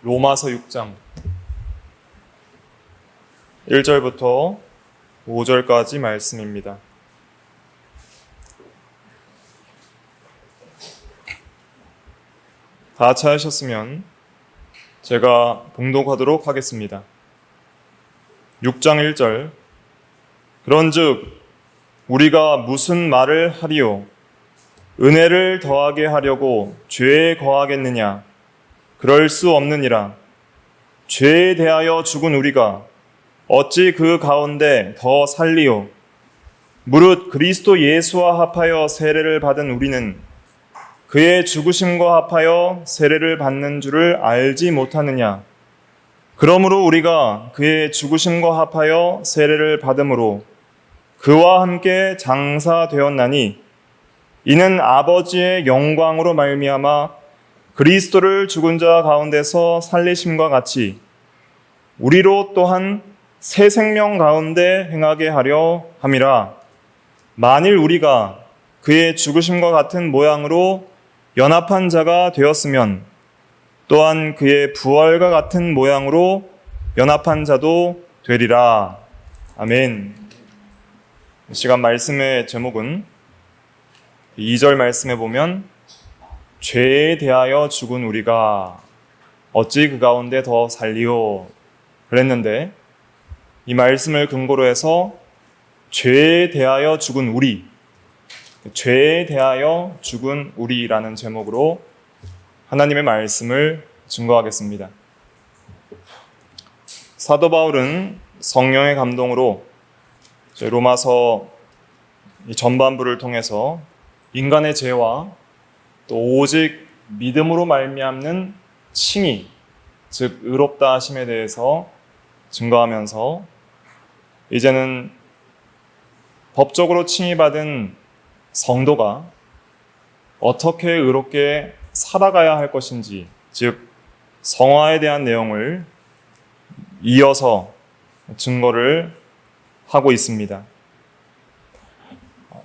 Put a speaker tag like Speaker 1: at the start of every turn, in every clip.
Speaker 1: 로마서 6장 1절부터 5절까지 말씀입니다. 다 찾으셨으면 제가 봉독하도록 하겠습니다. 6장 1절 그런즉 우리가 무슨 말을 하리요? 은혜를 더하게 하려고 죄에 거하겠느냐? 그럴 수 없느니라. 죄에 대하여 죽은 우리가 어찌 그 가운데 더 살리요? 무릇 그리스도 예수와 합하여 세례를 받은 우리는 그의 죽으심과 합하여 세례를 받는 줄을 알지 못하느냐? 그러므로 우리가 그의 죽으심과 합하여 세례를 받음으로 그와 함께 장사되었나니 이는 아버지의 영광으로 말미암아 그리스도를 죽은 자 가운데서 살리심과 같이 우리로 또한 새 생명 가운데 행하게 하려 함이라. 만일 우리가 그의 죽으심과 같은 모양으로 연합한 자가 되었으면 또한 그의 부활과 같은 모양으로 연합한 자도 되리라. 아멘. 이 시간 말씀의 제목은 2절 말씀에 보면 죄에 대하여 죽은 우리가 어찌 그 가운데 더 살리오 그랬는데, 이 말씀을 근거로 해서 죄에 대하여 죽은 우리, 죄에 대하여 죽은 우리라는 제목으로 하나님의 말씀을 증거하겠습니다. 사도 바울은 성령의 감동으로 로마서 전반부를 통해서 인간의 죄와 또 오직 믿음으로 말미암는 칭의, 즉 의롭다 하심에 대해서 증거하면서 이제는 법적으로 칭의받은 성도가 어떻게 의롭게 살아가야 할 것인지, 즉 성화에 대한 내용을 이어서 증거를 하고 있습니다.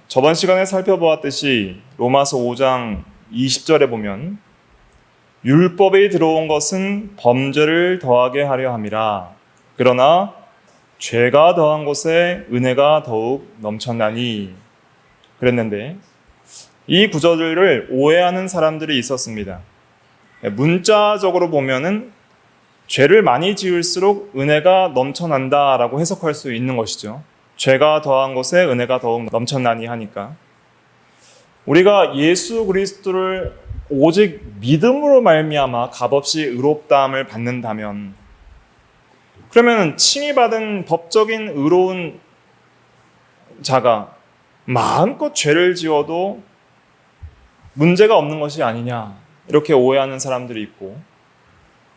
Speaker 1: 저번 시간에 살펴보았듯이 로마서 5장 20절에 보면 율법이 들어온 것은 범죄를 더하게 하려 함이라. 그러나 죄가 더한 곳에 은혜가 더욱 넘쳤나니 그랬는데, 이 구절을 오해하는 사람들이 있었습니다. 문자적으로 보면은 죄를 많이 지을수록 은혜가 넘쳐난다라고 해석할 수 있는 것이죠. 죄가 더한 곳에 은혜가 더욱 넘쳤나니 하니까, 우리가 예수 그리스도를 오직 믿음으로 말미암아 값없이 의롭다함을 받는다면, 그러면 칭의받은 법적인 의로운 자가 마음껏 죄를 지어도 문제가 없는 것이 아니냐, 이렇게 오해하는 사람들이 있고,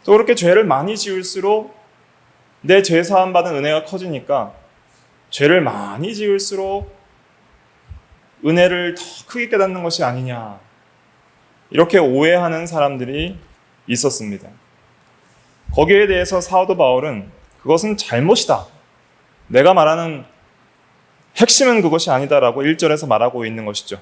Speaker 1: 또 그렇게 죄를 많이 지을수록 내 죄 사함 받은 은혜가 커지니까 죄를 많이 지을수록 은혜를 더 크게 깨닫는 것이 아니냐, 이렇게 오해하는 사람들이 있었습니다. 거기에 대해서 사도 바울은 그것은 잘못이다, 내가 말하는 핵심은 그것이 아니다라고 1절에서 말하고 있는 것이죠.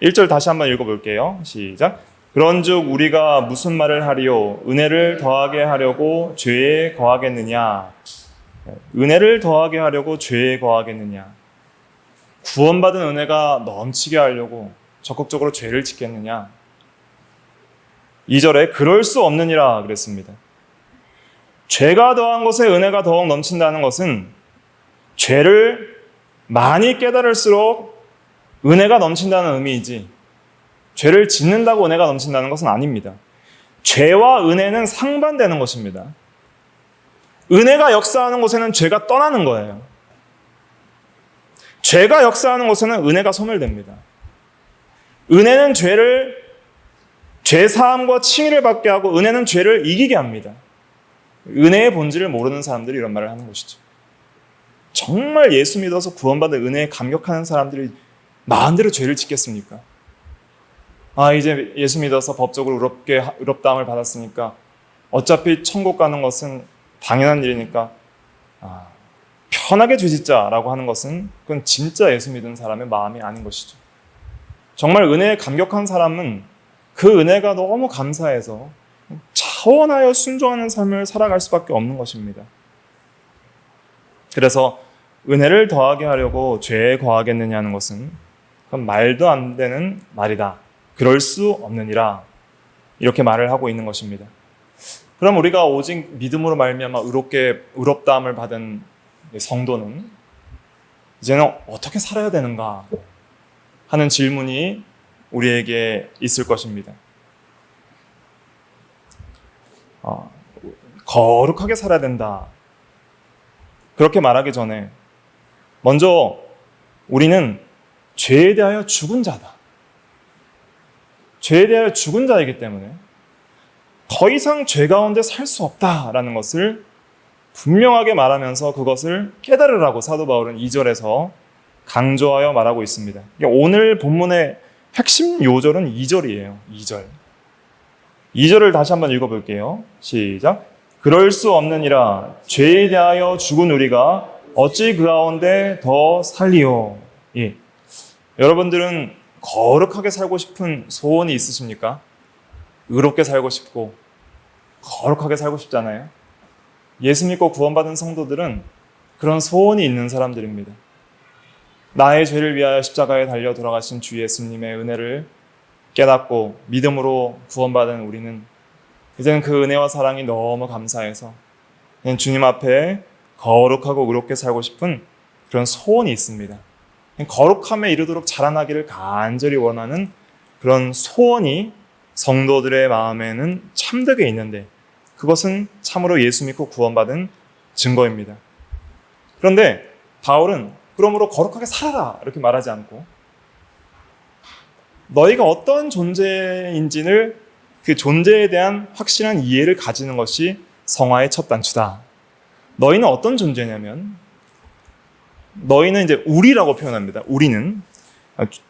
Speaker 1: 1절 다시 한번 읽어볼게요. 시작. 그런즉 우리가 무슨 말을 하리요? 은혜를 더하게 하려고 죄에 거하겠느냐? 은혜를 더하게 하려고 죄에 거하겠느냐? 구원받은 은혜가 넘치게 하려고 적극적으로 죄를 짓겠느냐? 2절에 그럴 수 없느니라 그랬습니다. 죄가 더한 곳에 은혜가 더욱 넘친다는 것은 죄를 많이 깨달을수록 은혜가 넘친다는 의미이지, 죄를 짓는다고 은혜가 넘친다는 것은 아닙니다. 죄와 은혜는 상반되는 것입니다. 은혜가 역사하는 곳에는 죄가 떠나는 거예요. 죄가 역사하는 곳에는 은혜가 소멸됩니다. 은혜는 죄 사함과 칭의를 받게 하고, 은혜는 죄를 이기게 합니다. 은혜의 본질을 모르는 사람들이 이런 말을 하는 것이죠. 정말 예수 믿어서 구원받은 은혜에 감격하는 사람들이 마음대로 죄를 짓겠습니까? 이제 예수 믿어서 법적으로 의롭다함을 받았으니까 어차피 천국 가는 것은 당연한 일이니까 편하게 죄 짓자라고 하는 것은, 그건 진짜 예수 믿은 사람의 마음이 아닌 것이죠. 정말 은혜에 감격한 사람은 그 은혜가 너무 감사해서 타원하여 순종하는 삶을 살아갈 수밖에 없는 것입니다. 그래서 은혜를 더하게 하려고 죄에 거하겠느냐는 것은 그건 말도 안 되는 말이다. 그럴 수 없느니라. 이렇게 말을 하고 있는 것입니다. 그럼 우리가 오직 믿음으로 말미암아 의롭다함을 받은 성도는 이제는 어떻게 살아야 되는가 하는 질문이 우리에게 있을 것입니다. 거룩하게 살아야 된다. 그렇게 말하기 전에 먼저 우리는 죄에 대하여 죽은 자다. 죄에 대하여 죽은 자이기 때문에 더 이상 죄 가운데 살 수 없다라는 것을 분명하게 말하면서 그것을 깨달으라고 사도 바울은 2절에서 강조하여 말하고 있습니다. 오늘 본문의 핵심 요절은 2절이에요. 2절을 다시 한번 읽어볼게요. 시작. 그럴 수 없느니라 죄에 대하여 죽은 우리가 어찌 그 가운데 더 살리요. 예. 여러분들은 거룩하게 살고 싶은 소원이 있으십니까? 의롭게 살고 싶고 거룩하게 살고 싶잖아요. 예수 믿고 구원받은 성도들은 그런 소원이 있는 사람들입니다. 나의 죄를 위하여 십자가에 달려 돌아가신 주 예수님의 은혜를 깨닫고 믿음으로 구원받은 우리는 이제는 그 은혜와 사랑이 너무 감사해서 주님 앞에 거룩하고 의롭게 살고 싶은 그런 소원이 있습니다. 거룩함에 이르도록 자라나기를 간절히 원하는 그런 소원이 성도들의 마음에는 참되게 있는데 그것은 참으로 예수 믿고 구원받은 증거입니다. 그런데 바울은 그러므로 거룩하게 살아라 이렇게 말하지 않고 너희가 어떤 존재인지를 그 존재에 대한 확실한 이해를 가지는 것이 성화의 첫 단추다. 너희는 어떤 존재냐면 너희는 이제 우리라고 표현합니다. 우리는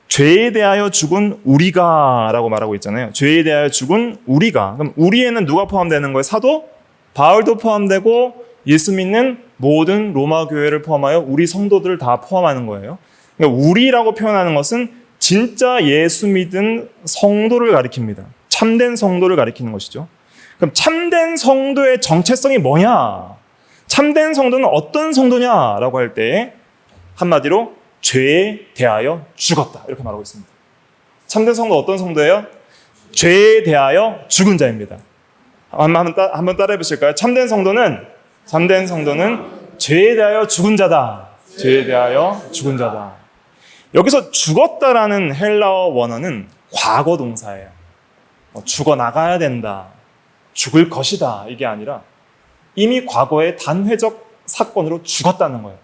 Speaker 1: 죄에 대하여 죽은 우리가 라고 말하고 있잖아요. 죄에 대하여 죽은 우리가. 그럼 우리에는 누가 포함되는 거예요? 사도 바울도 포함되고 예수 믿는 모든 로마 교회를 포함하여 우리 성도들을 다 포함하는 거예요. 그러니까 우리라고 표현하는 것은 진짜 예수 믿은 성도를 가리킵니다. 참된 성도를 가리키는 것이죠. 그럼 참된 성도의 정체성이 뭐냐? 참된 성도는 어떤 성도냐라고 할 때 한마디로 죄에 대하여 죽었다 이렇게 말하고 있습니다. 참된 성도 어떤 성도예요? 죄에 대하여 죽은 자입니다. 한번 따라해 보실까요? 참된 성도는 죄에 대하여 죽은 자다. 죄에 대하여 죽은 자다. 여기서 죽었다라는 헬라어 원어는 과거 동사예요. 죽어나가야 된다. 죽을 것이다. 이게 아니라 이미 과거의 단회적 사건으로 죽었다는 거예요.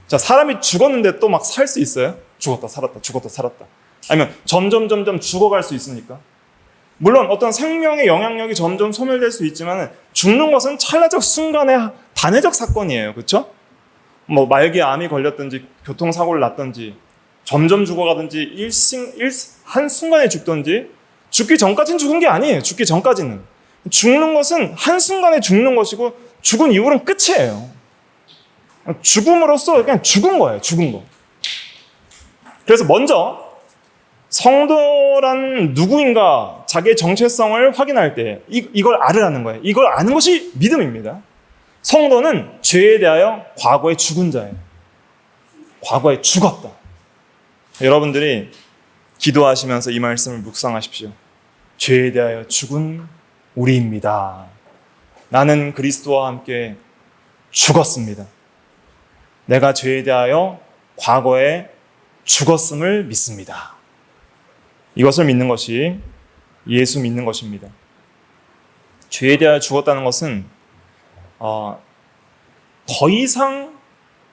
Speaker 1: 자, 사람이 죽었는데 또 막 살 수 있어요? 죽었다 살았다 죽었다 살았다. 아니면 점점 죽어갈 수 있습니까? 물론 어떤 생명의 영향력이 점점 소멸될 수 있지만 죽는 것은 찰나적 순간의 단회적 사건이에요. 그렇죠? 뭐 말기에 암이 걸렸든지 교통사고를 났든지 점점 죽어가든지 한순간에 죽든지 죽기 전까지는 죽은 게 아니에요. 죽기 전까지는. 죽는 것은 한순간에 죽는 것이고 죽은 이후는 끝이에요. 죽음으로써 그냥 죽은 거예요. 죽은 거. 그래서 먼저 성도란 누구인가 자기의 정체성을 확인할 때 이걸 알으라는 거예요. 이걸 아는 것이 믿음입니다. 성도는 죄에 대하여 과거에 죽은 자예요. 과거에 죽었다. 여러분들이 기도하시면서 이 말씀을 묵상하십시오. 죄에 대하여 죽은 우리입니다. 나는 그리스도와 함께 죽었습니다. 내가 죄에 대하여 과거에 죽었음을 믿습니다. 이것을 믿는 것이 예수 믿는 것입니다. 죄에 대하여 죽었다는 것은 더 이상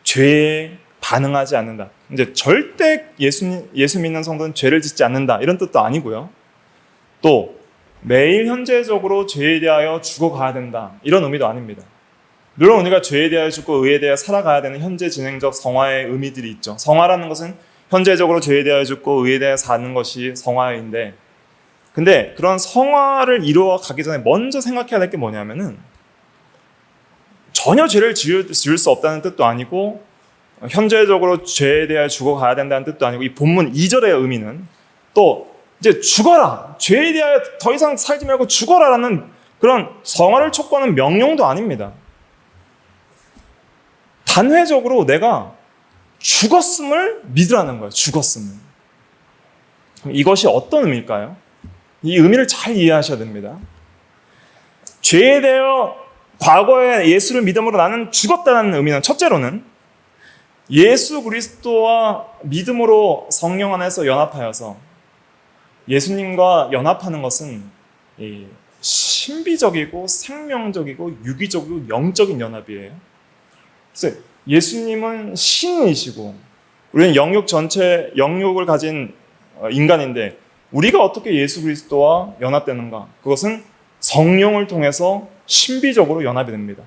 Speaker 1: 죄에 반응하지 않는다. 이제 절대 예수 믿는 성도는 죄를 짓지 않는다. 이런 뜻도 아니고요. 또 매일 현재적으로 죄에 대하여 죽어가야 된다. 이런 의미도 아닙니다. 물론 우리가 죄에 대하여 죽고 의에 대하여 살아가야 되는 현재 진행적 성화의 의미들이 있죠. 성화라는 것은 현재적으로 죄에 대하여 죽고 의에 대하여 사는 것이 성화인데, 근데 그런 성화를 이루어 가기 전에 먼저 생각해야 될 게 뭐냐면은 전혀 죄를 지을 수 없다는 뜻도 아니고 현재적으로 죄에 대하여 죽어가야 된다는 뜻도 아니고 이 본문 2절의 의미는 또 이제 죽어라, 죄에 대하여 더 이상 살지 말고 죽어라라는 그런 성화를 촉구하는 명령도 아닙니다. 단회적으로 내가 죽었음을 믿으라는 거예요. 죽었음을. 이것이 어떤 의미일까요? 이 의미를 잘 이해하셔야 됩니다. 죄에 대하여 과거에 예수를 믿음으로 나는 죽었다는 의미는 첫째로는 예수 그리스도와 믿음으로 성령 안에서 연합하여서 예수님과 연합하는 것은 신비적이고 생명적이고 유기적이고 영적인 연합이에요. 그래서 예수님은 신이시고 우리는 영육을 가진 인간인데 우리가 어떻게 예수 그리스도와 연합되는가? 그것은 성령을 통해서 신비적으로 연합이 됩니다.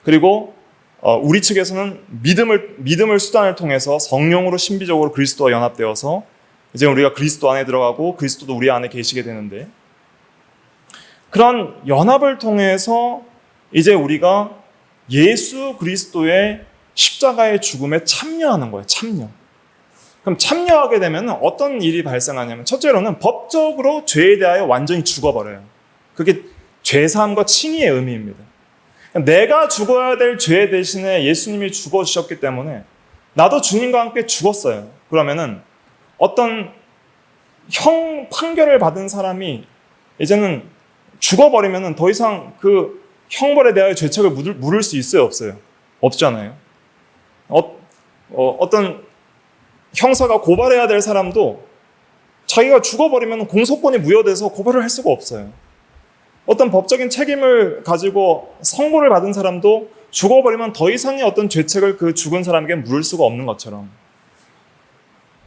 Speaker 1: 그리고 우리 측에서는 믿음을 수단을 통해서 성령으로 신비적으로 그리스도와 연합되어서 이제 우리가 그리스도 안에 들어가고 그리스도도 우리 안에 계시게 되는데 그런 연합을 통해서 이제 우리가 예수 그리스도의 십자가의 죽음에 참여하는 거예요. 참여. 그럼 참여하게 되면 어떤 일이 발생하냐면 첫째로는 법적으로 죄에 대하여 완전히 죽어버려요. 그게 죄사함과 칭의의 의미입니다. 내가 죽어야 될 죄 대신에 예수님이 죽어주셨기 때문에 나도 주님과 함께 죽었어요. 그러면은 어떤 판결을 받은 사람이 이제는 죽어버리면은 더 이상 그 형벌에 대하여 죄책을 물을 수 있어요? 없어요? 없잖아요. 어떤 형사가 고발해야 될 사람도 자기가 죽어버리면 공소권이 무효돼서 고발을 할 수가 없어요. 어떤 법적인 책임을 가지고 선고를 받은 사람도 죽어버리면 더 이상의 어떤 죄책을 그 죽은 사람에게 물을 수가 없는 것처럼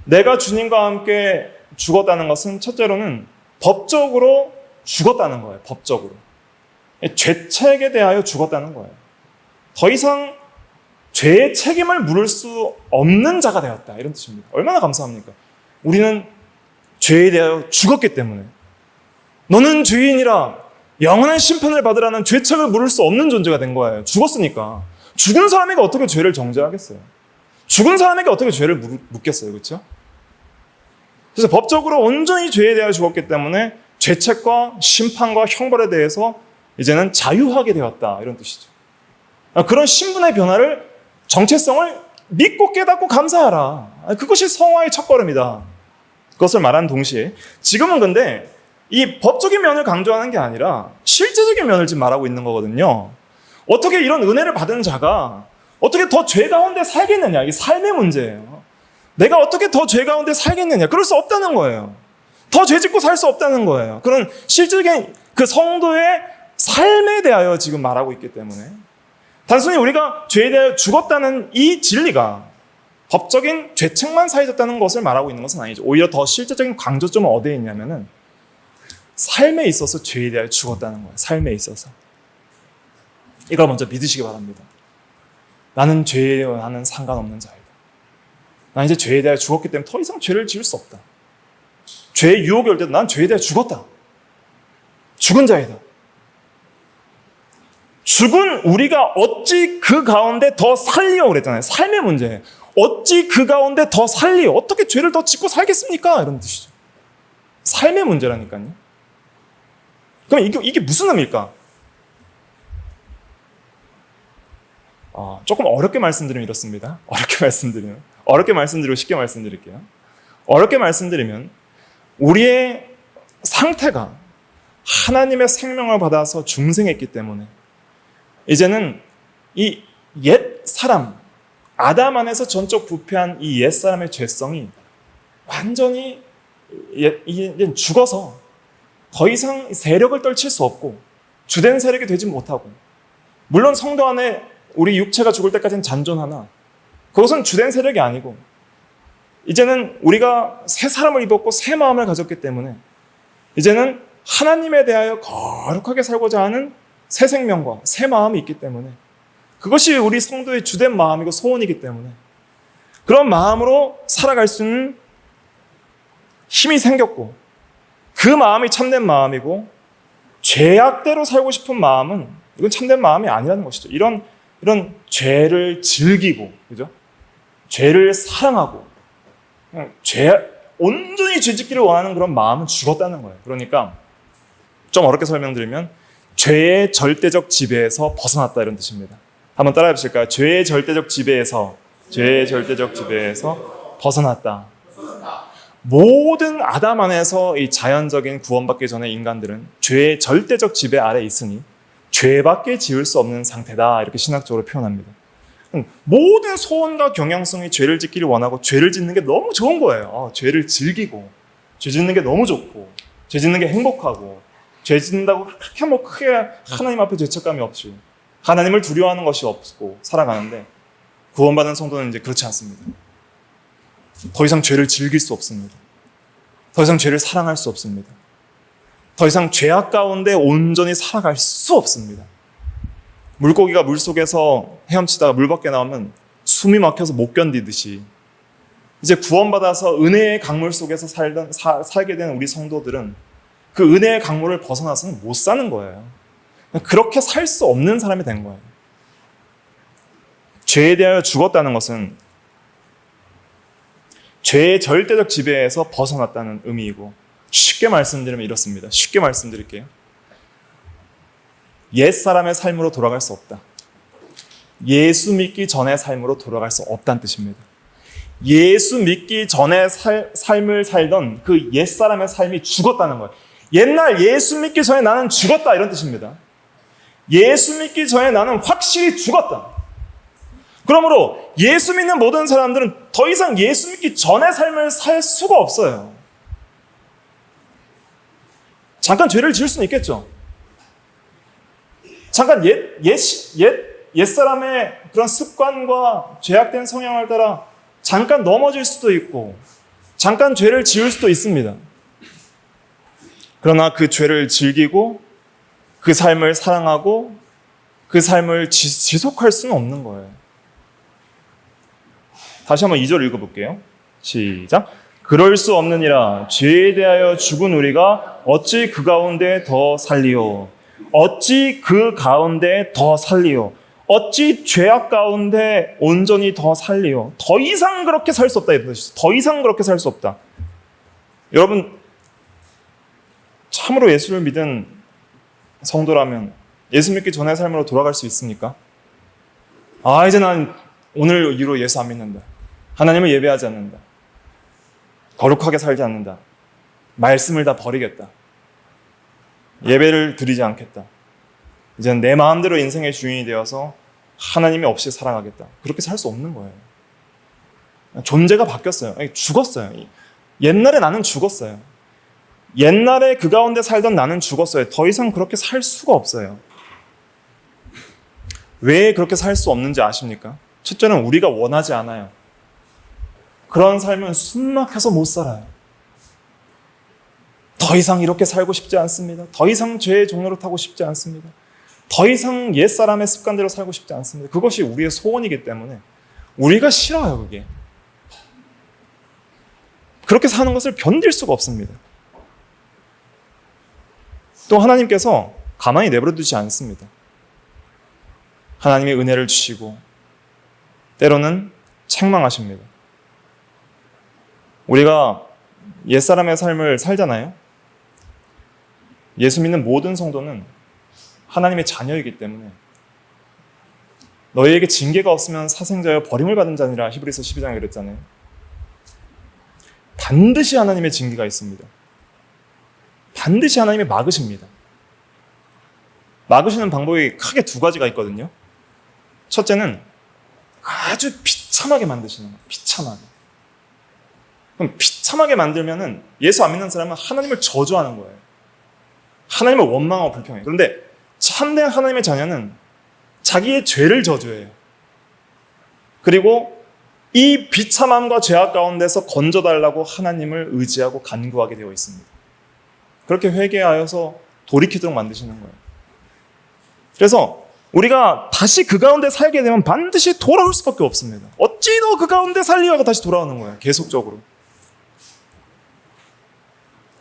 Speaker 1: 내가 주님과 함께 죽었다는 것은 첫째로는 법적으로 죽었다는 거예요. 법적으로. 죄책에 대하여 죽었다는 거예요. 더 이상 죄의 책임을 물을 수 없는 자가 되었다. 이런 뜻입니다. 얼마나 감사합니까? 우리는 죄에 대하여 죽었기 때문에 너는 죄인이라 영원한 심판을 받으라는 죄책을 물을 수 없는 존재가 된 거예요. 죽었으니까. 죽은 사람에게 어떻게 죄를 정죄하겠어요? 죽은 사람에게 어떻게 죄를 묻겠어요? 그렇죠? 그래서 법적으로 온전히 죄에 대하여 죽었기 때문에 죄책과 심판과 형벌에 대해서 이제는 자유하게 되었다. 이런 뜻이죠. 그런 신분의 변화를 정체성을 믿고 깨닫고 감사하라. 그것이 성화의 첫걸음이다. 그것을 말하는 동시에 지금은 근데 이 법적인 면을 강조하는 게 아니라 실제적인 면을 지금 말하고 있는 거거든요. 어떻게 이런 은혜를 받은 자가 어떻게 더 죄 가운데 살겠느냐. 이게 삶의 문제예요. 내가 어떻게 더 죄 가운데 살겠느냐. 그럴 수 없다는 거예요. 더 죄 짓고 살 수 없다는 거예요. 그런 실질적인 그 성도의 삶에 대하여 지금 말하고 있기 때문에 단순히 우리가 죄에 대하여 죽었다는 이 진리가 법적인 죄책만 사해졌다는 것을 말하고 있는 것은 아니죠. 오히려 더 실제적인 강조점은 어디에 있냐면은 삶에 있어서 죄에 대하여 죽었다는 거예요. 삶에 있어서. 이걸 먼저 믿으시기 바랍니다. 나는 죄와는 상관없는 자이다. 난 이제 죄에 대하여 죽었기 때문에 더 이상 죄를 지을 수 없다. 죄의 유혹이 올 때도 난 죄에 대하여 죽었다. 죽은 자이다. 죽은 우리가 어찌 그 가운데 더 살리려고 그랬잖아요. 삶의 문제. 어찌 그 가운데 더 살리려. 어떻게 죄를 더 짓고 살겠습니까? 이런 뜻이죠. 삶의 문제라니까요. 그럼 이게 무슨 의미일까? 조금 어렵게 말씀드리면 이렇습니다. 어렵게 말씀드리고 쉽게 말씀드릴게요. 어렵게 말씀드리면 우리의 상태가 하나님의 생명을 받아서 중생했기 때문에 이제는 이 옛 사람, 아담 안에서 전적 부패한 이 옛 사람의 죄성이 완전히 죽어서 더 이상 세력을 떨칠 수 없고 주된 세력이 되지 못하고 물론 성도 안에 우리 육체가 죽을 때까지는 잔존하나 그것은 주된 세력이 아니고 이제는 우리가 새 사람을 입었고 새 마음을 가졌기 때문에 이제는 하나님에 대하여 거룩하게 살고자 하는 새 생명과 새 마음이 있기 때문에 그것이 우리 성도의 주된 마음이고 소원이기 때문에 그런 마음으로 살아갈 수 있는 힘이 생겼고 그 마음이 참된 마음이고 죄악대로 살고 싶은 마음은 이건 참된 마음이 아니라는 것이죠. 이런 죄를 즐기고 그죠? 죄를 사랑하고 온전히 죄짓기를 원하는 그런 마음은 죽었다는 거예요. 그러니까 좀 어렵게 설명드리면 죄의 절대적 지배에서 벗어났다 이런 뜻입니다. 한번 따라해 보실까요? 죄의 절대적 지배에서 벗어났다. 모든 아담 안에서 이 자연적인 구원받기 전에 인간들은 죄의 절대적 지배 아래 있으니 죄밖에 지을 수 없는 상태다 이렇게 신학적으로 표현합니다. 모든 소원과 경향성이 죄를 짓기를 원하고 죄를 짓는 게 너무 좋은 거예요. 죄를 즐기고 죄 짓는 게 너무 좋고 죄 짓는 게 행복하고 죄 짓는다고 그렇게 뭐 크게 하나님 앞에 죄책감이 없이 하나님을 두려워하는 것이 없고 살아가는데 구원받은 성도는 이제 그렇지 않습니다. 더 이상 죄를 즐길 수 없습니다. 더 이상 죄를 사랑할 수 없습니다. 더 이상 죄악 가운데 온전히 살아갈 수 없습니다. 물고기가 물속에서 헤엄치다가 물 밖에 나오면 숨이 막혀서 못 견디듯이 이제 구원받아서 은혜의 강물 속에서 살게 된 우리 성도들은 그 은혜의 강물을 벗어나서는 못 사는 거예요. 그렇게 살 수 없는 사람이 된 거예요. 죄에 대하여 죽었다는 것은 죄의 절대적 지배에서 벗어났다는 의미이고, 쉽게 말씀드리면 이렇습니다. 쉽게 말씀드릴게요. 옛사람의 삶으로 돌아갈 수 없다. 예수 믿기 전의 삶으로 돌아갈 수 없다는 뜻입니다. 예수 믿기 전에 삶을 살던 그 옛사람의 삶이 죽었다는 거예요. 옛날 예수 믿기 전에 나는 죽었다 이런 뜻입니다. 예수 믿기 전에 나는 확실히 죽었다. 그러므로 예수 믿는 모든 사람들은 더 이상 예수 믿기 전의 삶을 살 수가 없어요. 잠깐 죄를 지을 수는 있겠죠. 잠깐 옛사람의 그런 습관과 죄악된 성향을 따라 잠깐 넘어질 수도 있고 잠깐 죄를 지을 수도 있습니다. 그러나 그 죄를 즐기고 그 삶을 사랑하고 그 삶을 지속할 수는 없는 거예요. 다시 한번 2절 읽어볼게요. 시작. 그럴 수 없느니라. 죄에 대하여 죽은 우리가 어찌 그 가운데 더 살리요. 어찌 그 가운데 더 살리요. 어찌 죄악 가운데 온전히 더 살리요. 더 이상 그렇게 살 수 없다. 더 이상 그렇게 살 수 없다. 여러분, 참으로 예수를 믿은 성도라면 예수 믿기 전의 삶으로 돌아갈 수 있습니까? 이제 난 오늘 이후로 예수 안 믿는다. 하나님을 예배하지 않는다. 거룩하게 살지 않는다. 말씀을 다 버리겠다. 예배를 드리지 않겠다. 이제는 내 마음대로 인생의 주인이 되어서 하나님이 없이 살아가겠다. 그렇게 살 수 없는 거예요. 존재가 바뀌었어요. 죽었어요. 옛날에 나는 죽었어요. 옛날에 그 가운데 살던 나는 죽었어요. 더 이상 그렇게 살 수가 없어요. 왜 그렇게 살 수 없는지 아십니까? 첫째는 우리가 원하지 않아요. 그런 삶은 숨막혀서 못 살아요. 더 이상 이렇게 살고 싶지 않습니다. 더 이상 죄의 종로를 타고 싶지 않습니다. 더 이상 옛사람의 습관대로 살고 싶지 않습니다. 그것이 우리의 소원이기 때문에 우리가 싫어요, 그게. 그렇게 사는 것을 견딜 수가 없습니다. 또 하나님께서 가만히 내버려 두지 않습니다. 하나님의 은혜를 주시고 때로는 책망하십니다. 우리가 옛사람의 삶을 살잖아요. 예수 믿는 모든 성도는 하나님의 자녀이기 때문에 너희에게 징계가 없으면 사생자여 버림을 받은 자니라 히브리서 12장에 그랬잖아요. 반드시 하나님의 징계가 있습니다. 반드시 하나님이 막으십니다. 막으시는 방법이 크게 두 가지가 있거든요. 첫째는 아주 비참하게 만드시는 거예요. 비참하게. 그럼 비참하게 만들면은 예수 안 믿는 사람은 하나님을 저주하는 거예요. 하나님을 원망하고 불평해요. 그런데 참된 하나님의 자녀는 자기의 죄를 저주해요. 그리고 이 비참함과 죄악 가운데서 건져달라고 하나님을 의지하고 간구하게 되어 있습니다. 그렇게 회개하여서 돌이키도록 만드시는 거예요. 그래서 우리가 다시 그 가운데 살게 되면 반드시 돌아올 수밖에 없습니다. 어찌 너 그 가운데 살리하고 다시 돌아오는 거예요. 계속적으로.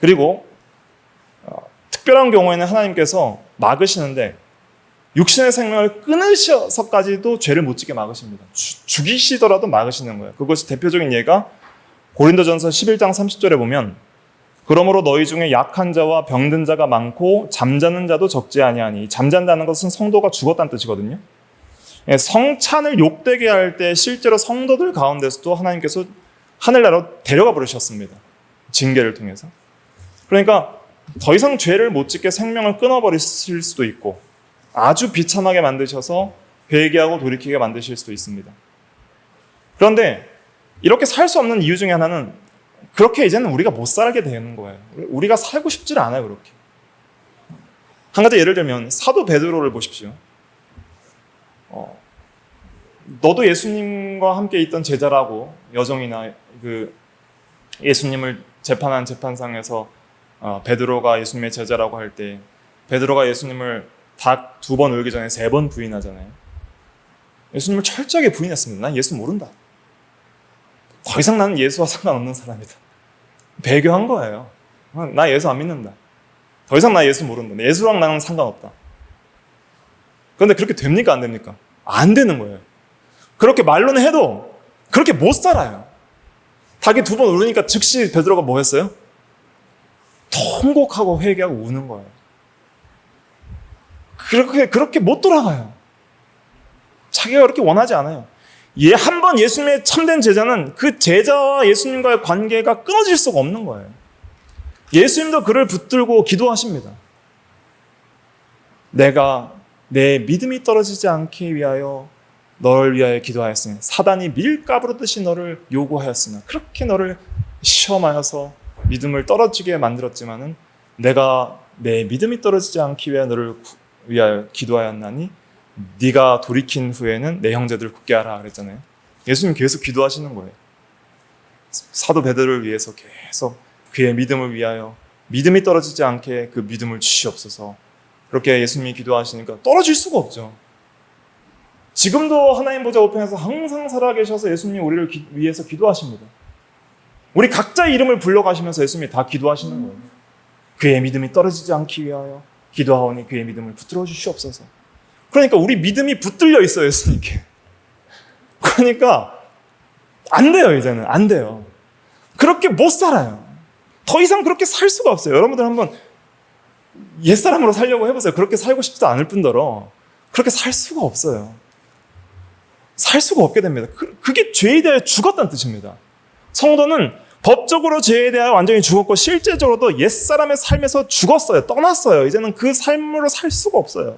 Speaker 1: 그리고 특별한 경우에는 하나님께서 막으시는데 육신의 생명을 끊으셔서까지도 죄를 못 짓게 막으십니다. 죽이시더라도 막으시는 거예요. 그것이 대표적인 예가 고린도전서 11장 30절에 보면 그러므로 너희 중에 약한 자와 병든 자가 많고 잠자는 자도 적지 아니하니. 잠잔다는 것은 성도가 죽었다는 뜻이거든요. 성찬을 욕되게 할 때 실제로 성도들 가운데서도 하나님께서 하늘나라로 데려가 버리셨습니다. 징계를 통해서. 그러니까 더 이상 죄를 못 짓게 생명을 끊어버리실 수도 있고 아주 비참하게 만드셔서 회개하고 돌이키게 만드실 수도 있습니다. 그런데 이렇게 살 수 없는 이유 중에 하나는 그렇게 이제는 우리가 못 살게 되는 거예요. 우리가 살고 싶지를 않아요, 그렇게. 한 가지 예를 들면 사도 베드로를 보십시오. 너도 예수님과 함께 있던 제자라고 여정이나 그 예수님을 재판한 재판상에서 베드로가 예수님의 제자라고 할 때 베드로가 예수님을 닭 2번 울기 전에 3번 부인하잖아요. 예수님을 철저하게 부인했습니다. 난 예수 모른다. 더 이상 나는 예수와 상관없는 사람이다. 배교한 거예요. 나 예수 안 믿는다. 더 이상 나 예수 모른다. 예수랑 나는 상관없다. 그런데 그렇게 됩니까? 안 됩니까? 안 되는 거예요. 그렇게 말로는 해도 그렇게 못 살아요. 닭이 2번 울으니까 즉시 베드로가 뭐 했어요? 통곡하고 회개하고 우는 거예요. 그렇게 못 돌아가요. 자기가 그렇게 원하지 않아요. 한 번 예수님의 참된 제자는 그 제자와 예수님과의 관계가 끊어질 수가 없는 거예요. 예수님도 그를 붙들고 기도하십니다. 내가 내 믿음이 떨어지지 않기 위하여 너를 위하여 기도하였으니 사단이 밀가부르듯이 너를 요구하였으나 그렇게 너를 시험하여서 믿음을 떨어지게 만들었지만은 내가 내 믿음이 떨어지지 않기 위하여 너를 위하여 기도하였나니 네가 돌이킨 후에는 내 형제들을 굳게 하라 그랬잖아요. 예수님 계속 기도하시는 거예요. 사도 베드로를 위해서 계속 그의 믿음을 위하여 믿음이 떨어지지 않게 그 믿음을 주시옵소서. 그렇게 예수님이 기도하시니까 떨어질 수가 없죠. 지금도 하나님 보좌 우편에서 항상 살아계셔서 예수님이 우리를 위해서 기도하십니다. 우리 각자의 이름을 불러가시면서 예수님이 다 기도하시는 거예요. 그의 믿음이 떨어지지 않기 위하여 기도하오니 그의 믿음을 붙들어 주시옵소서. 그러니까 우리 믿음이 붙들려 있어요, 예수님께. 그러니까 안 돼요, 이제는. 안 돼요. 그렇게 못 살아요. 더 이상 그렇게 살 수가 없어요. 여러분들 한번 옛사람으로 살려고 해보세요. 그렇게 살고 싶지도 않을 뿐더러 그렇게 살 수가 없어요. 살 수가 없게 됩니다. 그게 죄에 대하여 죽었다는 뜻입니다. 성도는 법적으로 죄에 대하여 완전히 죽었고 실제적으로도 옛사람의 삶에서 죽었어요. 떠났어요. 이제는 그 삶으로 살 수가 없어요.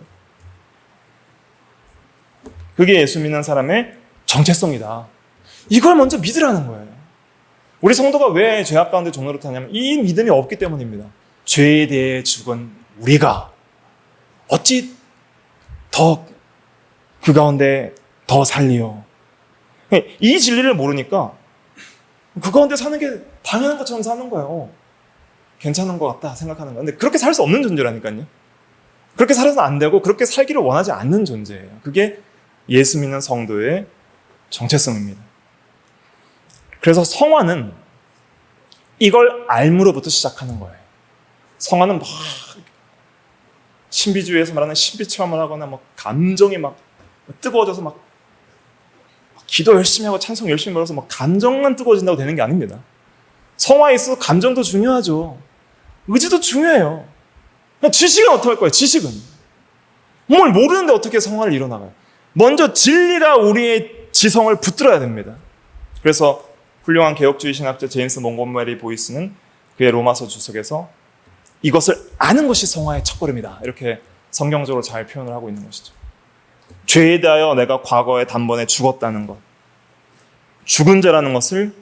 Speaker 1: 그게 예수 믿는 사람의 정체성이다. 이걸 먼저 믿으라는 거예요. 우리 성도가 왜 죄악 가운데 종노릇하냐면 이 믿음이 없기 때문입니다. 죄에 대해 죽은 우리가 어찌 더 그 가운데 더 살리요. 이 진리를 모르니까 그 가운데 사는 게 당연한 것처럼 사는 거예요. 괜찮은 것 같다 생각하는 거예요. 근데 그렇게 살 수 없는 존재라니까요. 그렇게 살아서는 안 되고 그렇게 살기를 원하지 않는 존재예요. 그게 예수 믿는 성도의 정체성입니다. 그래서 성화는 이걸 알므로부터 시작하는 거예요. 성화는 막 신비주의에서 말하는 신비 체험을 하거나 막 감정이 막 뜨거워져서 막 기도 열심히 하고 찬송 열심히 벌어서 막 감정만 뜨거워진다고 되는 게 아닙니다. 성화에 있어서 감정도 중요하죠. 의지도 중요해요. 지식은 어떻게 할 거예요? 지식은. 뭘 모르는데 어떻게 성화를 이뤄나가요? 먼저 진리가 우리의 지성을 붙들어야 됩니다. 그래서 훌륭한 개혁주의 신학자 제임스 몽고메리 보이스는 그의 로마서 주석에서 이것을 아는 것이 성화의 첫걸음이다. 이렇게 성경적으로 잘 표현을 하고 있는 것이죠. 죄에 대하여 내가 과거에 단번에 죽었다는 것, 죽은 자라는 것을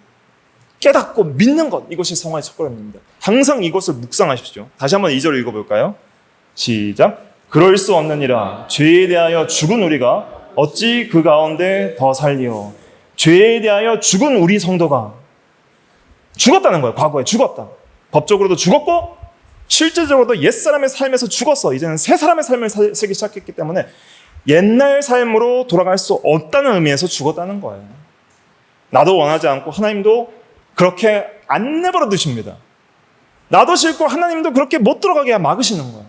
Speaker 1: 깨닫고 믿는 것, 이것이 성화의 첫걸음입니다. 항상 이것을 묵상하십시오. 다시 한번 2절 읽어볼까요? 시작. 그럴 수 없느니라. 죄에 대하여 죽은 우리가 어찌 그 가운데 더 살리오. 죄에 대하여 죽은 우리 성도가 죽었다는 거예요. 과거에 죽었다. 법적으로도 죽었고 실제적으로도 옛사람의 삶에서 죽었어. 이제는 새 사람의 삶을 살기 시작했기 때문에 옛날 삶으로 돌아갈 수 없다는 의미에서 죽었다는 거예요. 나도 원하지 않고 하나님도 그렇게 안 내버려 두십니다. 나도 싫고 하나님도 그렇게 못 들어가게 막으시는 거예요.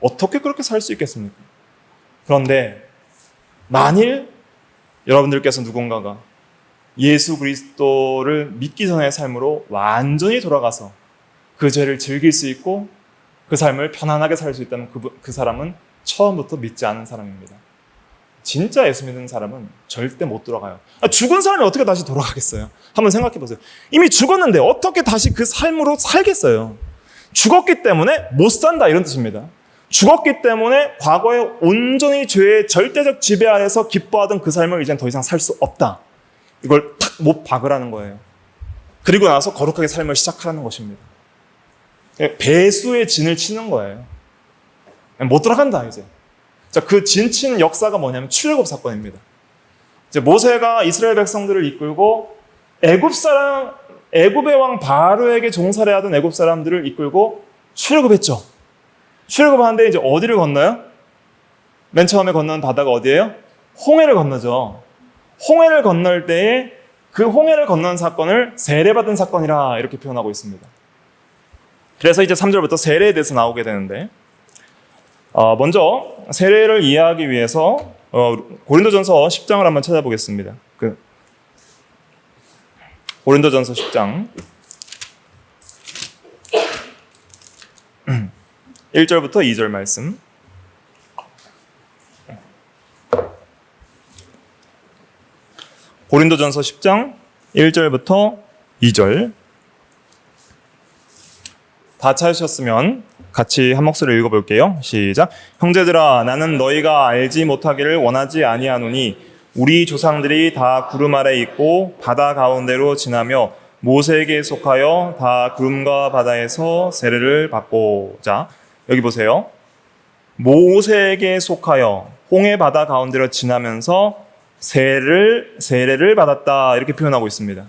Speaker 1: 어떻게 그렇게 살 수 있겠습니까? 그런데 만일 여러분들께서 누군가가 예수 그리스도를 믿기 전의 삶으로 완전히 돌아가서 그 죄를 즐길 수 있고 그 삶을 편안하게 살 수 있다면 그 사람은 처음부터 믿지 않은 사람입니다. 진짜 예수 믿는 사람은 절대 못 돌아가요. 죽은 사람이 어떻게 다시 돌아가겠어요? 한번 생각해 보세요. 이미 죽었는데 어떻게 다시 그 삶으로 살겠어요? 죽었기 때문에 못 산다 이런 뜻입니다. 죽었기 때문에 과거에 온전히 죄의 절대적 지배하에서 기뻐하던 그 삶을 이제는 더 이상 살 수 없다. 이걸 탁 못 박으라는 거예요. 그리고 나서 거룩하게 삶을 시작하라는 것입니다. 배수의 진을 치는 거예요. 못 돌아간다 이제. 자, 그 진치는 역사가 뭐냐면 출애굽 사건입니다. 이제 모세가 이스라엘 백성들을 이끌고 애굽의 왕 바로에게 종살이 하던 애굽 사람들을 이끌고 출애굽했죠. 출애굽하는데 이제 어디를 건너요? 맨 처음에 건너는 바다가 어디예요? 홍해를 건너죠. 홍해를 건널 때에 그 홍해를 건너는 사건을 세례받은 사건이라 이렇게 표현하고 있습니다. 그래서 이제 3절부터 세례에 대해서 나오게 되는데, 먼저 세례를 이해하기 위해서 고린도전서 10장을 한번 찾아보겠습니다. 고린도전서 10장 1절부터 2절 말씀. 고린도전서 10장 1절부터 2절. 다 찾으셨으면 같이 한 목소리로 읽어볼게요. 시작. 형제들아, 나는 너희가 알지 못하기를 원하지 아니하노니 우리 조상들이 다 구름 아래 있고 바다 가운데로 지나며 모세에게 속하여 다 구름과 바다에서 세례를 받고. 자, 여기 보세요. 모세에게 속하여 홍해 바다 가운데로 지나면서 세례를 받았다 이렇게 표현하고 있습니다.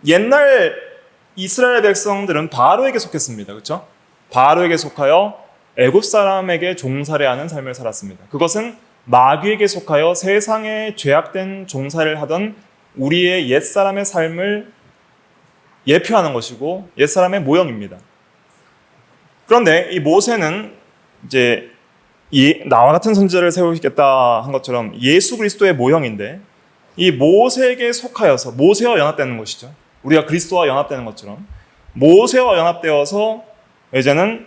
Speaker 1: 옛날 이스라엘 백성들은 바로에게 속했습니다. 그렇죠? 바로에게 속하여 애굽 사람에게 종살이하는 삶을 살았습니다. 그것은 마귀에게 속하여 세상에 죄악된 종살이를 하던 우리의 옛사람의 삶을 예표하는 것이고 옛사람의 모형입니다. 그런데 이 모세는 이제 나와 같은 선지자를 세우시겠다 한 것처럼 예수 그리스도의 모형인데, 이 모세에게 속하여서 모세와 연합되는 것이죠. 우리가 그리스도와 연합되는 것처럼 모세와 연합되어서 이제는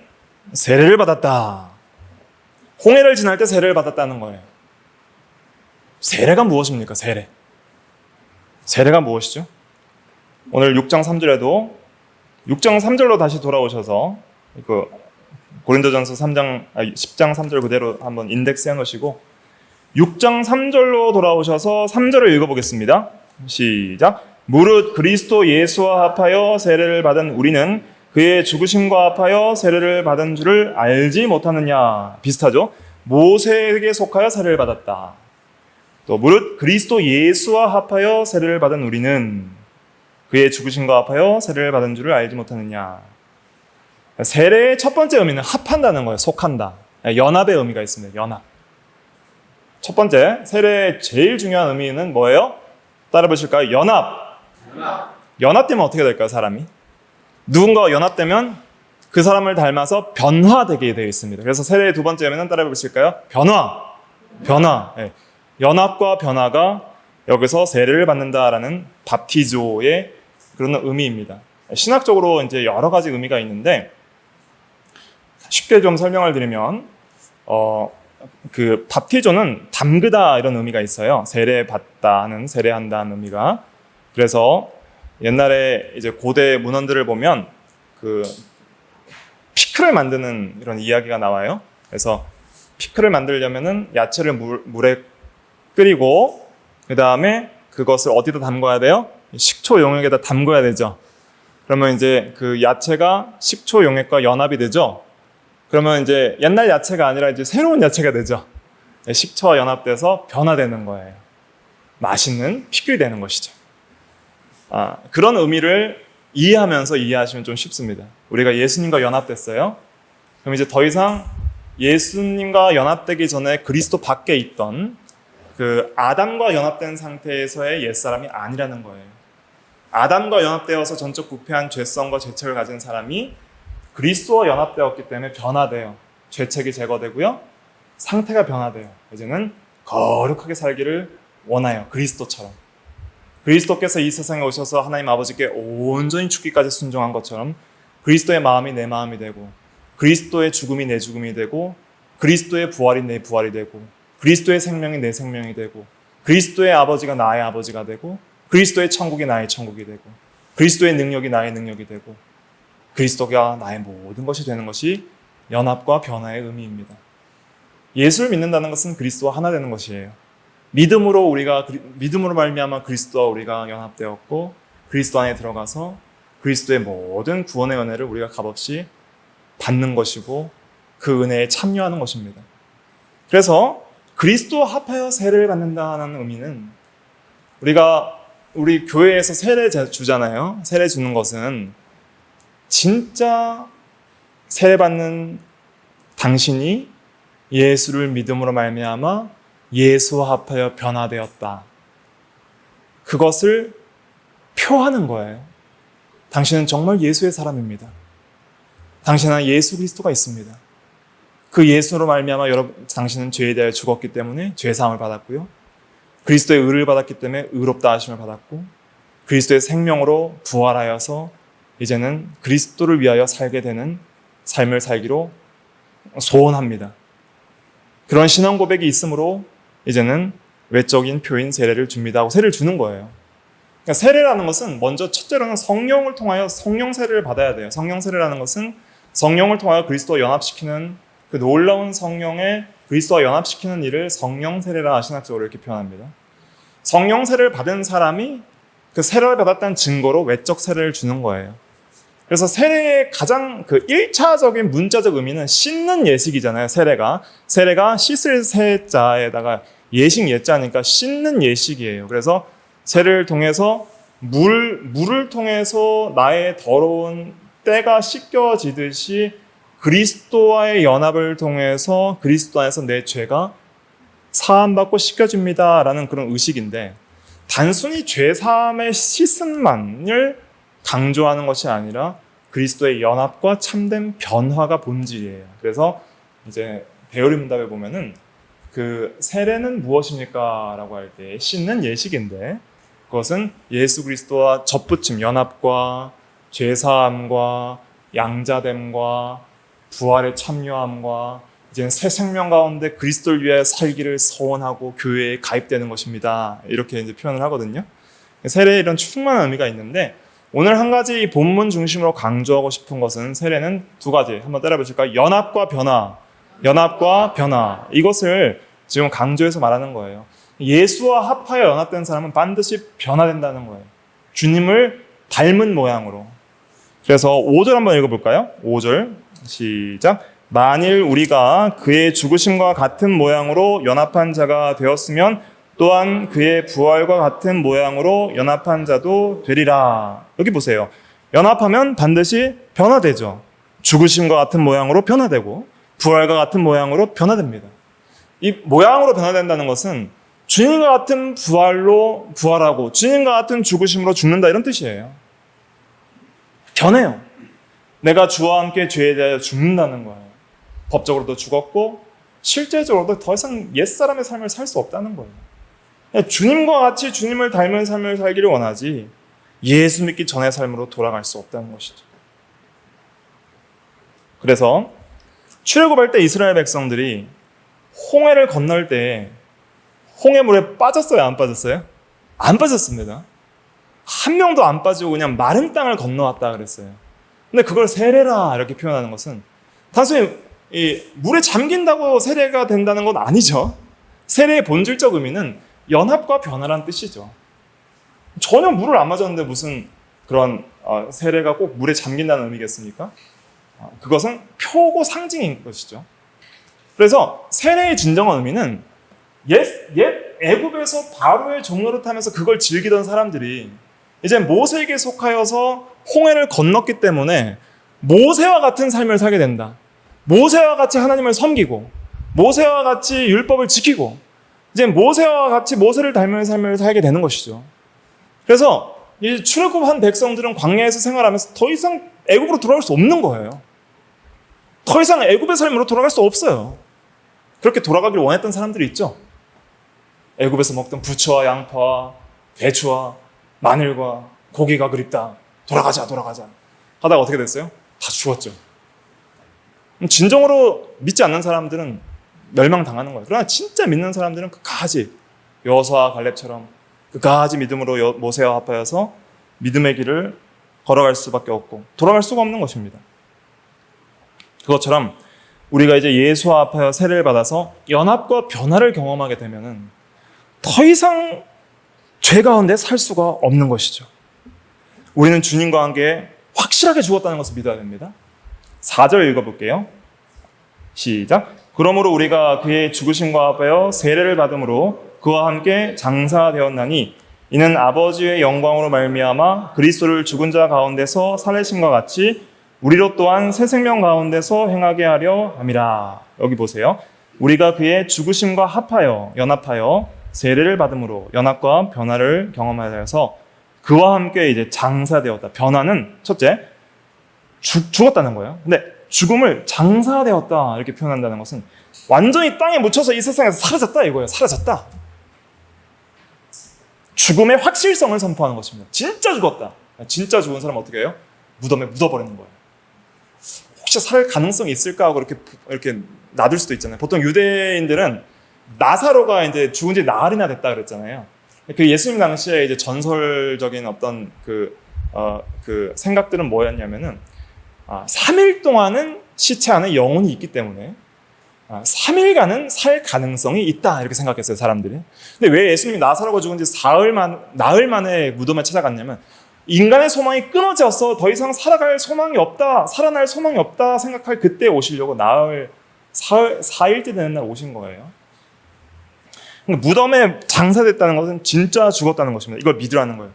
Speaker 1: 세례를 받았다. 홍해를 지날 때 세례를 받았다는 거예요. 세례가 무엇입니까? 세례가 무엇이죠? 오늘 6장 3절에도 6장 3절로 다시 돌아오셔서 고린도전서 10장 3절 그대로 한번 인덱스 해놓으시고 6장 3절로 돌아오셔서 3절을 읽어보겠습니다. 시작. 무릇 그리스도 예수와 합하여 세례를 받은 우리는 그의 죽으심과 합하여 세례를 받은 줄을 알지 못하느냐. 비슷하죠? 모세에게 속하여 세례를 받았다. 또 무릇 그리스도 예수와 합하여 세례를 받은 우리는 그의 죽으심과 합하여 세례를 받은 줄을 알지 못하느냐. 세례의 첫 번째 의미는 합한다는 거예요. 속한다. 연합의 의미가 있습니다. 연합. 첫 번째, 세례의 제일 중요한 의미는 뭐예요? 따라 보실까요? 연합되면 어떻게 될까요? 사람이 누군가와 연합되면 그 사람을 닮아서 변화되게 되어 있습니다. 그래서 세례의 두 번째 의미는 따라 보실까요? 변화. 네. 연합과 변화가 여기서 세례를 받는다라는 밥티조의 그런 의미입니다. 신학적으로 이제 여러 가지 의미가 있는데 쉽게 좀 설명을 드리면 그 밥티조는 담그다 이런 의미가 있어요. 세례받다는 세례한다는 의미가. 그래서 옛날에 이제 고대 문헌들을 보면 그 피클을 만드는 이런 이야기가 나와요. 그래서 피클을 만들려면은 야채를 물에 끓이고 그 다음에 그것을 어디다 담궈야 돼요? 식초 용액에다 담궈야 되죠. 그러면 이제 그 야채가 식초 용액과 연합이 되죠. 그러면 이제 옛날 야채가 아니라 이제 새로운 야채가 되죠. 식초와 연합돼서 변화되는 거예요. 맛있는 피클이 되는 것이죠. 그런 의미를 이해하면서 이해하시면 좀 쉽습니다. 우리가 예수님과 연합됐어요. 그럼 이제 더 이상 예수님과 연합되기 전에 그리스도 밖에 있던 그 아담과 연합된 상태에서의 옛사람이 아니라는 거예요. 아담과 연합되어서 전적 부패한 죄성과 죄책을 가진 사람이 그리스도와 연합되었기 때문에 변화돼요. 죄책이 제거되고요. 상태가 변화돼요. 이제는 거룩하게 살기를 원해요. 그리스도처럼. 그리스도께서 이 세상에 오셔서 하나님 아버지께 온전히 죽기까지 순종한 것처럼 그리스도의 마음이 내 마음이 되고 그리스도의 죽음이 내 죽음이 되고 그리스도의 부활이 내 부활이 되고 그리스도의 생명이 내 생명이 되고 그리스도의 아버지가 나의 아버지가 되고 그리스도의 천국이 나의 천국이 되고 그리스도의 능력이 나의 능력이 되고 그리스도가 나의 모든 것이 되는 것이 연합과 변화의 의미입니다. 예수를 믿는다는 것은 그리스도와 하나 되는 것이에요. 믿음으로 말미암아 그리스도와 우리가 연합되었고 그리스도 안에 들어가서 그리스도의 모든 구원의 은혜를 우리가 값없이 받는 것이고 그 은혜에 참여하는 것입니다. 그래서 그리스도와 합하여 세례를 받는다는 의미는 우리 교회에서 세례 주잖아요. 세례 주는 것은 진짜 세례 받는 당신이 예수를 믿음으로 말미암아 예수와 합하여 변화되었다. 그것을 표하는 거예요. 당신은 정말 예수의 사람입니다. 당신 안에 예수 그리스도가 있습니다. 그 예수로 말미암아 당신은 죄에 대하여 죽었기 때문에 죄 사함을 받았고요. 그리스도의 의를 받았기 때문에 의롭다 하심을 받았고 그리스도의 생명으로 부활하여서 이제는 그리스도를 위하여 살게 되는 삶을 살기로 소원합니다. 그런 신앙 고백이 있으므로 이제는 외적인 표인 세례를 줍니다 하고 세례를 주는 거예요. 그러니까 세례라는 것은 먼저 첫째로는 성령을 통하여 성령 세례를 받아야 돼요. 성령 세례라는 것은 성령을 통하여 그리스도와 연합시키는 그 놀라운 성령의 그리스도와 연합시키는 일을 성령 세례라 신학적으로 이렇게 표현합니다. 성령 세례를 받은 사람이 그 세례를 받았다는 증거로 외적 세례를 주는 거예요. 그래서 세례의 가장 1차적인 문자적 의미는 씻는 예식이잖아요. 세례가 씻을 세자에다가 예식 예자니까 씻는 예식이에요. 그래서 세례를 통해서 물을 통해서 나의 더러운 때가 씻겨지듯이 그리스도와의 연합을 통해서 그리스도 안에서 내 죄가 사함받고 씻겨집니다라는 그런 의식인데 단순히 죄 사함의 씻음만을 강조하는 것이 아니라 그리스도의 연합과 참된 변화가 본질이에요. 그래서 이제 배우리 문답에 보면은 그 세례는 무엇입니까? 라고 할 때 씻는 예식인데 그것은 예수 그리스도와 접붙임, 연합과 죄사함과 양자됨과 부활에 참여함과 이제 새 생명 가운데 그리스도를 위해 살기를 소원하고 교회에 가입되는 것입니다. 이렇게 이제 표현을 하거든요. 세례에 이런 충만한 의미가 있는데 오늘 한 가지 본문 중심으로 강조하고 싶은 것은 세례는 두 가지 한번 따라보실까요? 연합과 변화. 이것을 지금 강조해서 말하는 거예요. 예수와 합하여 연합된 사람은 반드시 변화된다는 거예요. 주님을 닮은 모양으로. 그래서 5절 한번 읽어볼까요? 5절 시작. 만일 우리가 그의 죽으심과 같은 모양으로 연합한 자가 되었으면 또한 그의 부활과 같은 모양으로 연합한 자도 되리라. 여기 보세요. 연합하면 반드시 변화되죠. 죽으심과 같은 모양으로 변화되고 부활과 같은 모양으로 변화됩니다. 이 모양으로 변화된다는 것은 주님과 같은 부활로 부활하고 주님과 같은 죽으심으로 죽는다 이런 뜻이에요. 변해요. 내가 주와 함께 죄에 대하여 죽는다는 거예요. 법적으로도 죽었고 실제적으로도 더 이상 옛사람의 삶을 살 수 없다는 거예요. 주님과 같이 주님을 닮은 삶을 살기를 원하지 예수 믿기 전의 삶으로 돌아갈 수 없다는 것이죠. 그래서 출애굽할 때 이스라엘 백성들이 홍해를 건널 때 홍해물에 빠졌어요? 안 빠졌어요? 안 빠졌습니다. 한 명도 안 빠지고 그냥 마른 땅을 건너왔다 그랬어요. 근데 그걸 세례라 이렇게 표현하는 것은 단순히 이 물에 잠긴다고 세례가 된다는 건 아니죠. 세례의 본질적 의미는 연합과 변화라는 뜻이죠. 전혀 물을 안 맞았는데 무슨 그런 세례가 꼭 물에 잠긴다는 의미겠습니까? 그것은 표고 상징인 것이죠. 그래서 세례의 진정한 의미는 옛 애굽에서 바로의 종로를 타면서 그걸 즐기던 사람들이 이제 모세에게 속하여서 홍해를 건넜기 때문에 모세와 같은 삶을 살게 된다. 모세와 같이 하나님을 섬기고 모세와 같이 율법을 지키고 이제 모세와 같이 모세를 닮은 삶을 살게 되는 것이죠. 그래서 이 출애굽한 백성들은 광야에서 생활하면서 더 이상 애굽으로 돌아갈 수 없는 거예요. 더 이상 애굽의 삶으로 돌아갈 수 없어요. 그렇게 돌아가기를 원했던 사람들이 있죠. 애굽에서 먹던 부추와 양파와 배추와 마늘과 고기가 그립다. 돌아가자. 하다가 어떻게 됐어요? 다 죽었죠. 진정으로 믿지 않는 사람들은 멸망당하는 거예요. 그러나 진짜 믿는 사람들은 끝까지 여호수아와 갈렙처럼 끝까지 믿음으로 모세와 합하여서 믿음의 길을 걸어갈 수밖에 없고 돌아갈 수가 없는 것입니다. 그것처럼 우리가 이제 예수와 합하여 세례를 받아서 연합과 변화를 경험하게 되면은 더 이상 죄 가운데 살 수가 없는 것이죠. 우리는 주님과 함께 확실하게 죽었다는 것을 믿어야 됩니다. 4절 읽어볼게요. 시작. 그러므로 우리가 그의 죽으심과 합하여 세례를 받음으로 그와 함께 장사되었나니 이는 아버지의 영광으로 말미암아 그리스도를 죽은 자 가운데서 살리심과 같이 우리로 또한 새 생명 가운데서 행하게 하려 함이라. 여기 보세요. 우리가 그의 죽으심과 합하여 연합하여 세례를 받음으로 연합과 변화를 경험하여서 그와 함께 이제 장사되었다. 변화는 첫째 죽었다는 거예요. 근데 죽음을 장사되었다 이렇게 표현한다는 것은 완전히 땅에 묻혀서 이 세상에서 사라졌다 이거예요. 사라졌다. 죽음의 확실성을 선포하는 것입니다. 진짜 죽었다. 진짜 죽은 사람은 어떻게 해요? 무덤에 묻어버리는 거예요. 혹시 살 가능성이 있을까 하고 이렇게 놔둘 수도 있잖아요. 보통 유대인들은 나사로가 이제 죽은 지 나흘이나 됐다 그랬잖아요. 그 예수님 당시에 이제 전설적인 어떤 그 생각들은 뭐였냐면은 3일 동안은 시체 안에 영혼이 있기 때문에 3일간은 살 가능성이 있다 이렇게 생각했어요 사람들이. 근데 왜 예수님이 나사로가 죽은 지 나흘 만에 무덤에 찾아갔냐면 인간의 소망이 끊어져서 더 이상 살아갈 소망이 없다, 살아날 소망이 없다 생각할 그때 오시려고 4일째 되는 날 오신 거예요. 그러니까 무덤에 장사됐다는 것은 진짜 죽었다는 것입니다. 이걸 믿으라는 거예요.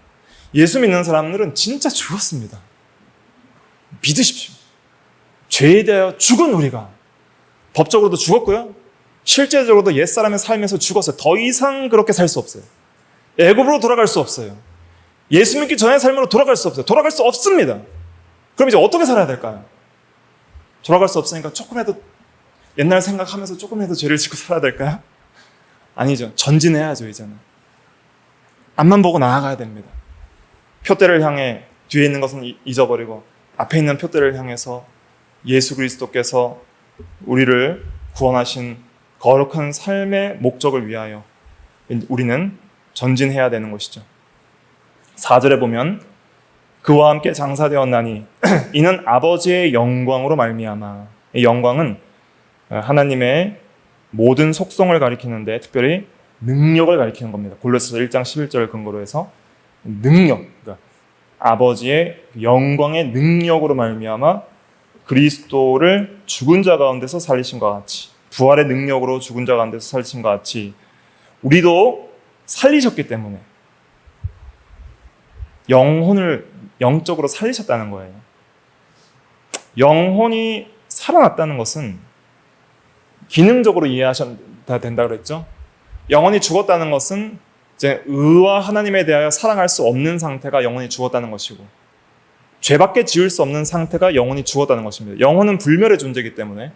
Speaker 1: 예수 믿는 사람들은 진짜 죽었습니다. 믿으십시오. 죄에 대하여 죽은 우리가 법적으로도 죽었고요. 실제적으로도 옛사람의 삶에서 죽었어요. 더 이상 그렇게 살 수 없어요. 애굽으로 돌아갈 수 없어요. 예수 믿기 전의 삶으로 돌아갈 수 없어요. 돌아갈 수 없습니다. 그럼 이제 어떻게 살아야 될까요? 돌아갈 수 없으니까 조금이라도 옛날 생각하면서 조금이라도 죄를 짓고 살아야 될까요? 아니죠. 전진해야죠, 이제는. 앞만 보고 나아가야 됩니다. 표대를 향해 뒤에 있는 것은 잊어버리고 앞에 있는 표대를 향해서 예수 그리스도께서 우리를 구원하신 거룩한 삶의 목적을 위하여 우리는 전진해야 되는 것이죠. 4절에 보면 그와 함께 장사되었나니 이는 아버지의 영광으로 말미암아. 이 영광은 하나님의 모든 속성을 가리키는데 특별히 능력을 가리키는 겁니다. 골로새서 1장 11절을 근거로 해서 능력, 그러니까 아버지의 영광의 능력으로 말미암아 그리스도를 죽은 자 가운데서 살리신 것 같이, 부활의 능력으로 죽은 자 가운데서 살리신 것 같이 우리도 살리셨기 때문에 영혼을 영적으로 살리셨다는 거예요. 영혼이 살아났다는 것은 기능적으로 이해하셔야 된다고 그랬죠. 영혼이 죽었다는 것은 이제 의와 하나님에 대하여 사랑할 수 없는 상태가 영혼이 죽었다는 것이고 죄밖에 지을 수 없는 상태가 영혼이 죽었다는 것입니다. 영혼은 불멸의 존재이기 때문에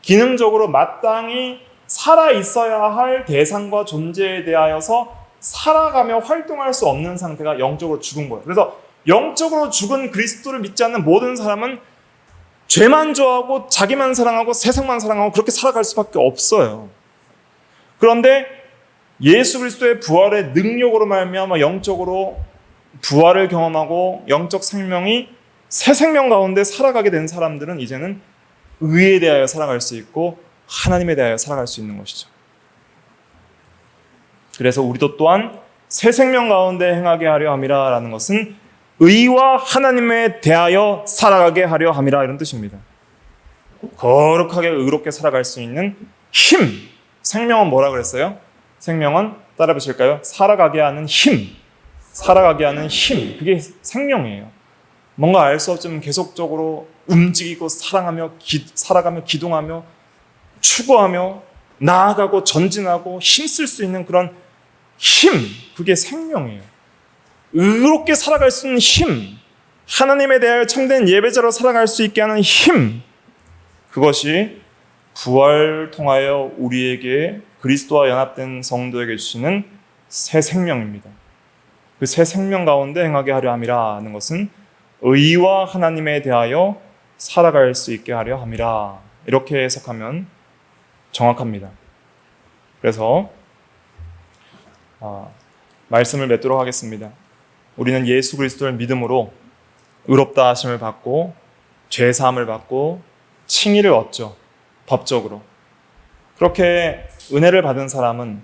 Speaker 1: 기능적으로 마땅히 살아 있어야 할 대상과 존재에 대하여서 살아가며 활동할 수 없는 상태가 영적으로 죽은 거예요. 그래서 영적으로 죽은 그리스도를 믿지 않는 모든 사람은 죄만 좋아하고 자기만 사랑하고 세상만 사랑하고 그렇게 살아갈 수밖에 없어요. 그런데 예수 그리스도의 부활의 능력으로 말미암아 영적으로 부활을 경험하고 영적 생명이 새 생명 가운데 살아가게 된 사람들은 이제는 의에 대하여 살아갈 수 있고 하나님에 대하여 살아갈 수 있는 것이죠. 그래서 우리도 또한 새 생명 가운데 행하게 하려 함이라 라는 것은 의와 하나님에 대하여 살아가게 하려 함이라 이런 뜻입니다. 거룩하게 의롭게 살아갈 수 있는 힘. 생명은 뭐라 그랬어요? 생명은 따라 보실까요? 살아가게 하는 힘. 살아가게 하는 힘. 그게 생명이에요. 뭔가 알 수 없지만 계속적으로 움직이고 살아가며 기동하며 추구하며 나아가고 전진하고 힘쓸 수 있는 그런 힘. 그게 생명이에요. 의롭게 살아갈 수 있는 힘. 하나님에 대하여 참된 예배자로 살아갈 수 있게 하는 힘. 그것이 부활을 통하여 우리에게 그리스도와 연합된 성도에게 주시는 새 생명입니다. 그 새 생명 가운데 행하게 하려 함이라 하는 것은 의와 하나님에 대하여 살아갈 수 있게 하려 함이라. 이렇게 해석하면 정확합니다. 그래서 말씀을 맺도록 하겠습니다. 우리는 예수 그리스도를 믿음으로 의롭다 하심을 받고 죄 사함을 받고 칭의를 얻죠. 법적으로. 그렇게 은혜를 받은 사람은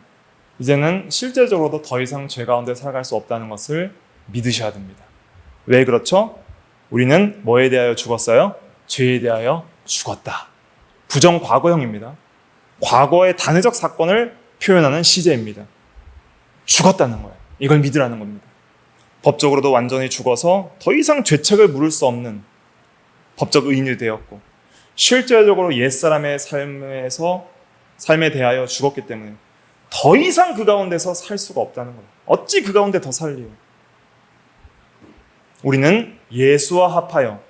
Speaker 1: 이제는 실제적으로도 더 이상 죄 가운데 살아갈 수 없다는 것을 믿으셔야 됩니다. 왜 그렇죠? 우리는 뭐에 대하여 죽었어요? 죄에 대하여 죽었다. 부정 과거형입니다. 과거의 단회적 사건을 표현하는 시제입니다. 죽었다는 거예요. 이걸 믿으라는 겁니다. 법적으로도 완전히 죽어서 더 이상 죄책을 물을 수 없는 법적 의인이 되었고, 실제적으로 옛사람의 삶에 대하여 죽었기 때문에 더 이상 그 가운데서 살 수가 없다는 거예요. 어찌 그 가운데 더 살리요? 우리는 예수와 합하여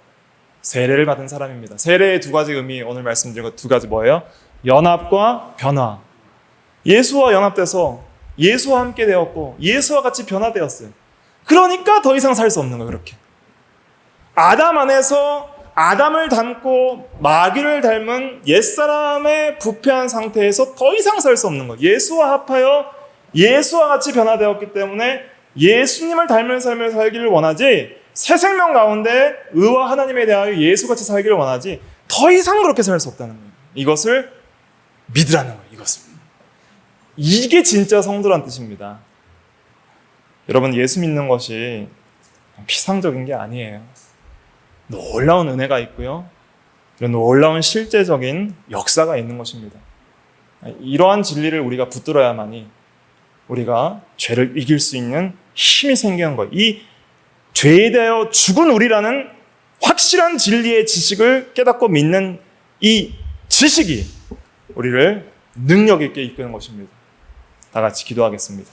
Speaker 1: 세례를 받은 사람입니다. 세례의 두 가지 의미, 오늘 말씀드린 것 두 가지 뭐예요? 연합과 변화. 예수와 연합돼서 예수와 함께 되었고 예수와 같이 변화되었어요. 그러니까 더 이상 살 수 없는 거예요. 그렇게 아담 안에서 아담을 닮고 마귀를 닮은 옛사람의 부패한 상태에서 더 이상 살 수 없는 거예요. 예수와 합하여 예수와 같이 변화되었기 때문에 예수님을 닮은 삶을 살기를 원하지, 새 생명 가운데 의와 하나님에 대하여 예수같이 살기를 원하지, 더 이상 그렇게 살 수 없다는 거예요. 이것을 믿으라는 거예요. 이게 진짜 성도란 뜻입니다. 여러분, 예수 믿는 것이 피상적인 게 아니에요. 놀라운 은혜가 있고요, 이런 놀라운 실제적인 역사가 있는 것입니다. 이러한 진리를 우리가 붙들어야만이 우리가 죄를 이길 수 있는 힘이 생기는 거예요. 이 죄에 대하여 죽은 우리라는 확실한 진리의 지식을 깨닫고 믿는 이 지식이 우리를 능력 있게 이끄는 것입니다. 다 같이 기도하겠습니다.